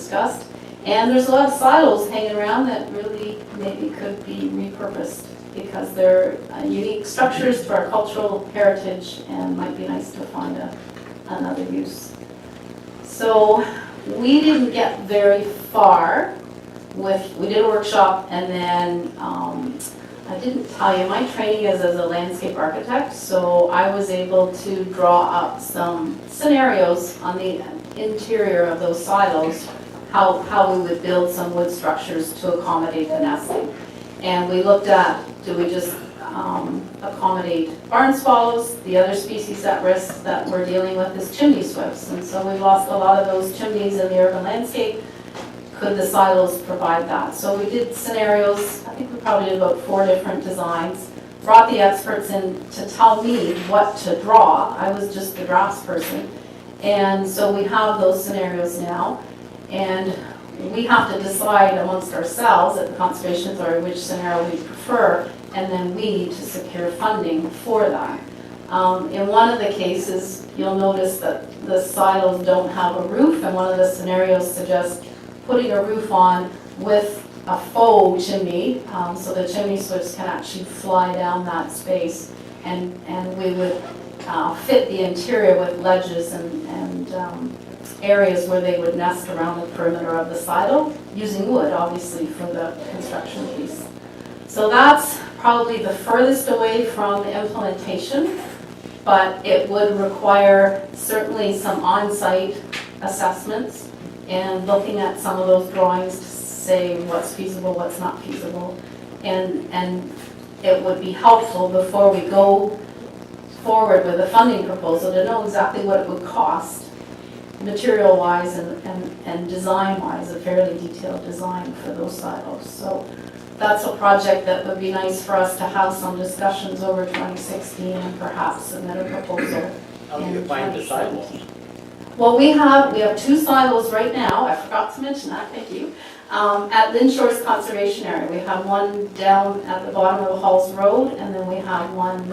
discussed. And there's a lot of silos hanging around that really maybe could be repurposed because they're unique structures to our cultural heritage and might be nice to find another use. So we didn't get very far we did a workshop, and then I didn't tell you, my training is as a landscape architect, so I was able to draw up some scenarios on the interior of those silos, how we would build some wood structures to accommodate the nesting. And we looked at, do we just accommodate barn swallows? The other species at risk that we're dealing with is chimney swifts, and so we've lost a lot of those chimneys in the urban landscape. Could the silos provide that? So we did scenarios. I think we probably did about 4 different designs. Brought the experts in to tell me what to draw. I was just the drafts person. And so we have those scenarios now. And we have to decide amongst ourselves at the Conservation Authority which scenario we prefer, and then we need to secure funding for that. In one of the cases, you'll notice that the silos don't have a roof, and one of the scenarios suggests putting a roof on with a faux chimney, so the chimney swifts can actually fly down that space, and we would fit the interior with ledges and areas where they would nest around the perimeter of the silo, using wood, obviously, for the construction piece. So that's probably the furthest away from implementation, but it would require certainly some on-site assessments and looking at some of those drawings to say what's feasible, what's not feasible. And it would be helpful before we go forward with a funding proposal to know exactly what it would cost, material-wise and design-wise, a fairly detailed design for those silos. So that's a project that would be nice for us to have some discussions over 2016 and perhaps submit a proposal. How do you find the silos? Well, we have 2 silos right now. I forgot to mention that, thank you. At Lynn Shores Conservation Area. We have one down at the bottom of Halls Road, and then we have one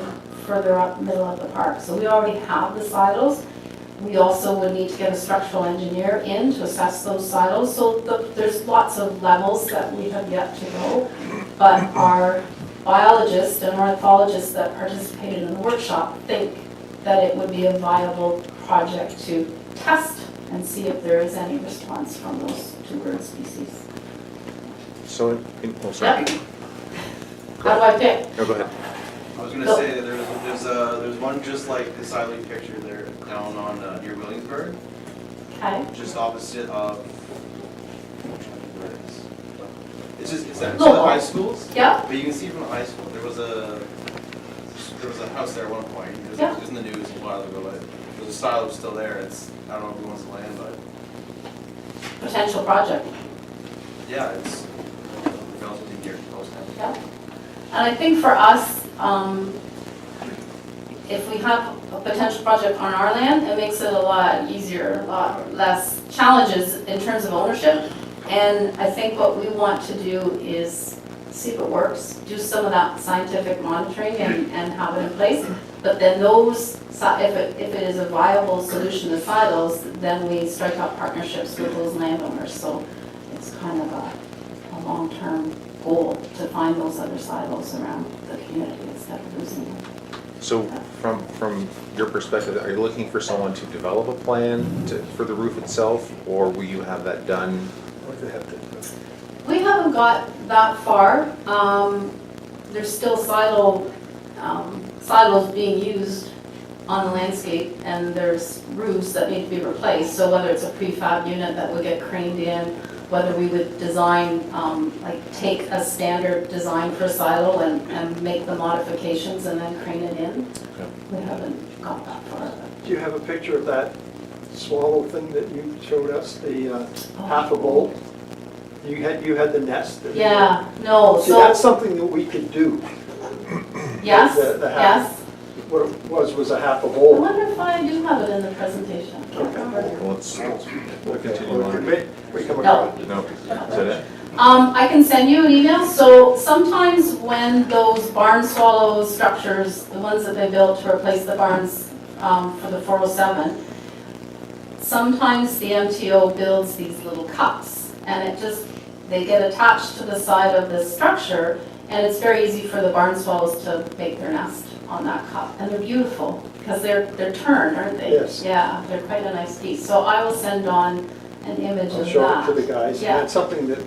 further up the middle of the park. So we already have the silos. We also would need to get a structural engineer in to assess those silos. So there's lots of levels that we have yet to go. But our biologists and ornithologists that participated in the workshop think that it would be a viable project to test and see if there is any response from those 2 bird species. So, sorry. Yep. How do I pick? No, go ahead. I was going to say there's one just like the silo picture there down on near Williamsburg, Okay. just opposite of. It's that Lowell. the high schools. Yep. But you can see from the high school there was a house there at one point. It Yeah. was in the news a while ago. But the silo is still there. I don't know who wants the land, but Potential project. yeah, it's relatively near close now. Yeah. And I think for us, if we have a potential project on our land, it makes it a lot easier, a lot less challenges in terms of ownership. And I think what we want to do is see if it works, do some of that scientific monitoring and have it in place. But then those, if it is a viable solution to silos, then we strike up partnerships with those landowners. So it's kind of a long-term goal to find those other silos around the community instead of losing them. So from your perspective, are you looking for someone to develop a plan for the roof itself, or will you have that done? We haven't got that far. There's still silos being used on the landscape, and there's roofs that need to be replaced. So whether it's a prefab unit that would get craned in, whether we would design, take a standard design for a silo and make the modifications and then crane it in. Okay. We haven't got that far. Do you have a picture of that swallow thing that you showed us, the half a bowl? You had the nest. Yeah, no, See, so, that's something that we could do. yes, the half. yes. What it was a half a I bowl. wonder if I do have it in the presentation. I can't remember. Well, we'll continue on. We come No. across. No, is that it? I can send you an email. So sometimes when those barn swallow structures, the ones that they built to replace the barns for the 407, sometimes the MTO builds these little cups, and they get attached to the side of this structure, and it's very easy for the barn swallows to make their nest on that cup. And they're beautiful, because they're turned, aren't they? Yes. Yeah, they're quite a nice piece. So I will send on an image I'll of show it that. to the guys. Yeah. That's something that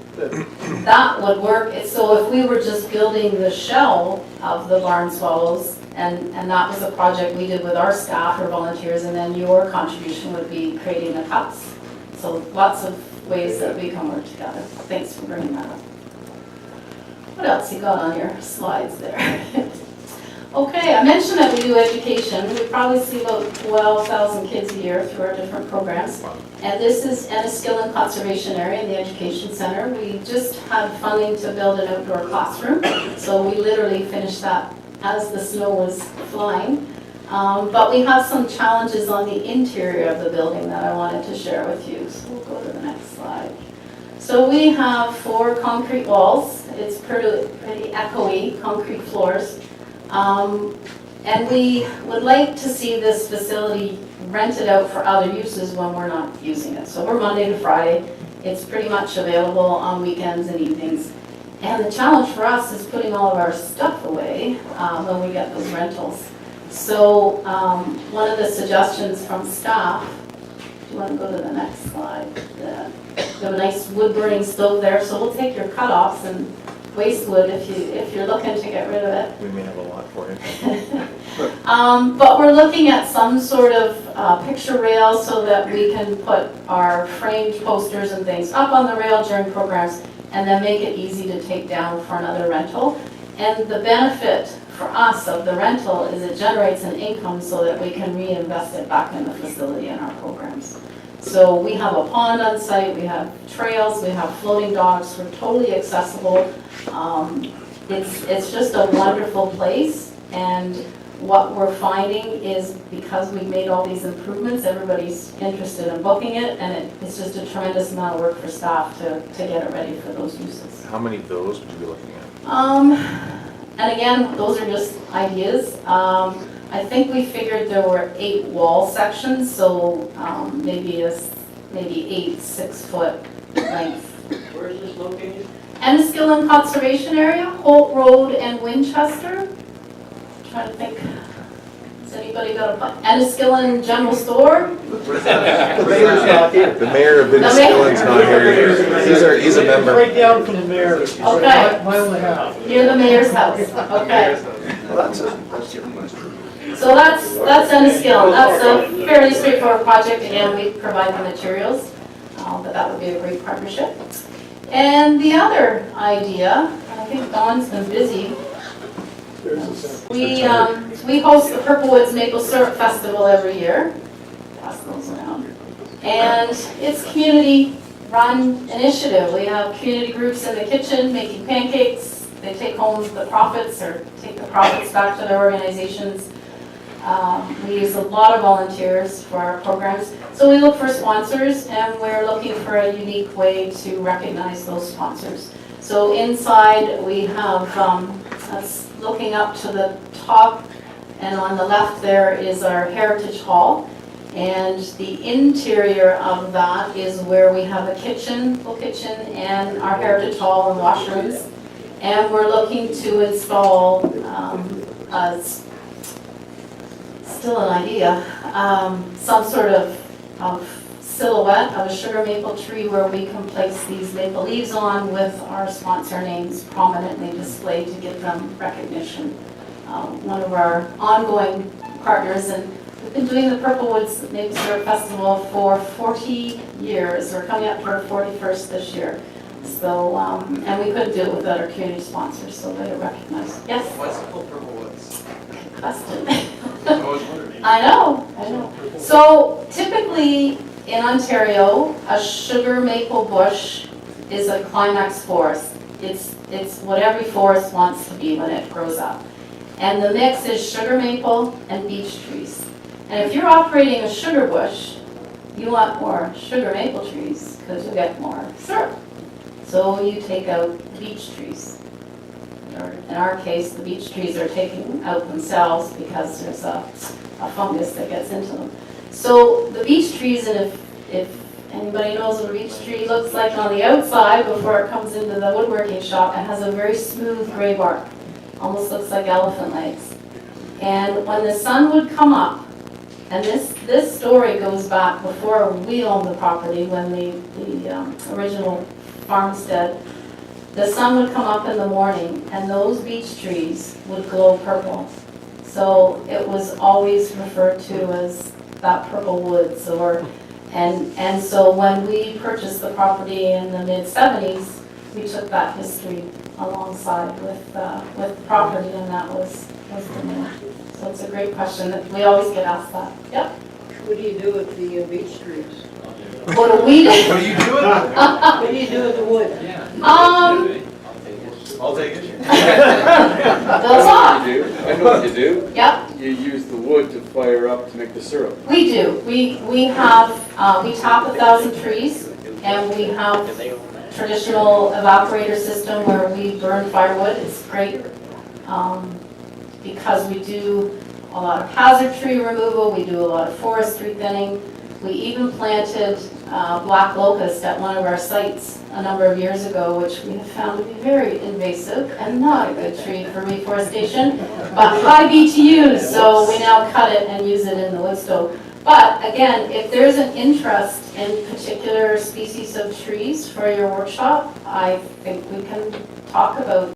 That would work. So if we were just building the shell of the barn swallows, and that was a project we did with our staff or volunteers, and then your contribution would be creating the cups. So lots of ways that we can work together. Thanks for bringing that up. What else you got on your slides there? Okay, I mentioned that we do education. We probably see about 12,000 kids a year through our different programs. And this is Enniskillen Conservation Area in the Education Center. We just had funding to build an outdoor classroom. So we literally finished that as the snow was flying. But we have some challenges on the interior of the building that I wanted to share with you. So we'll go to the next slide. So we have 4 concrete walls. It's pretty echoey, concrete floors. And we would like to see this facility rented out for other uses when we're not using it. So we're Monday to Friday. It's pretty much available on weekends and evenings. And the challenge for us is putting all of our stuff away when we get those rentals. So one of the suggestions from staff, do you want to go to the next slide? We have a nice wood burning stove there, so we'll take your cutoffs and waste wood if you're looking to get rid of it. We may have a lot for you. But we're looking at some sort of picture rail so that we can put our framed posters and things up on the rail during programs, and then make it easy to take down for another rental. And the benefit for us of the rental is it generates an income so that we can reinvest it back in the facility and our programs. So we have a pond on site, we have trails, we have floating docks, we're totally accessible. It's just a wonderful place, and what we're finding is because we've made all these improvements, everybody's interested in booking it, and it's just a tremendous amount of work for staff to get it ready for those uses. How many of those would you be looking at? And again, those are just ideas. I think we figured there were 8 wall sections, so maybe 8 6-foot length. Where is this located? Enniskillen Conservation Area, Holt Road and Winchester. Trying to think, has anybody got a, Enniskillen General Store? the mayor's not here. The mayor of Enniskillen's not here. He's a member. Right down from the mayor. Okay. Mile and a half. Near the mayor's house, okay. Well, that's your question. So that's Enniskillen. That's a fairly straightforward project. Again, we provide the materials, but that would be a great partnership. And the other idea, I think Dawn's been busy, There's a sample. we host the Purple Woods Maple Syrup Festival every year. Pass those around. And it's a community-run initiative. We have community groups in the kitchen making pancakes. They take home the profits or take the profits back to their organizations. We use a lot of volunteers for our programs. So we look for sponsors, and we're looking for a unique way to recognize those sponsors. So inside we have, that's looking up to the top, and on the left there is our Heritage Hall. And the interior of that is where we have a full kitchen, and our Heritage Hall and washrooms. And we're looking to install still an idea, some sort of silhouette of a sugar maple tree where we can place these maple leaves on with our sponsor names prominently displayed to give them recognition. One of our ongoing partners, and we've been doing the Purple Woods Maple Syrup Festival for 40 years. We're coming up to our 41st this year. So, and we couldn't do it without our community sponsors, so they're recognized. Yes? What's it called, Purple Woods? Question. I was wondering. I know. So typically in Ontario, a sugar maple bush is a climax forest. It's what every forest wants to be when it grows up. And the mix is sugar maple and beech trees. And if you're operating a sugar bush, you want more sugar maple trees because you get more syrup. So you take out beech trees. Or in our case, the beech trees are taken out themselves because there's a fungus that gets into them. So the beech trees, and if anybody knows what a beech tree looks like on the outside before it comes into the woodworking shop, it has a very smooth gray bark, almost looks like elephant legs. And when the sun would come up, and this story goes back before we owned the property, when the original farmstead, the sun would come up in the morning and those beech trees would glow purple. So it was always referred to as that purple woods, and so when we purchased the property in the mid-70s, we took that history alongside with the property, and that was the name. So it's a great question, that we always get asked that. Yep. What do you do with the beech trees? What do we do? What do you do with it? What do you do with the wood? I'll take it. Those off. I know what you do. Yep, You use the wood to fire up to make the syrup. we do. We have, we tap 1,000 trees, and we have traditional evaporator system where we burn firewood. It's great because we do a lot of hazard tree removal, we do a lot of forestry thinning. We even planted black locust at one of our sites a number of years ago, which we have found to be very invasive and not a good tree for reforestation, but high BTUs, so we now cut it and use it in the wood stove. But again, if there's an interest in particular species of trees for your workshop, I think we can talk about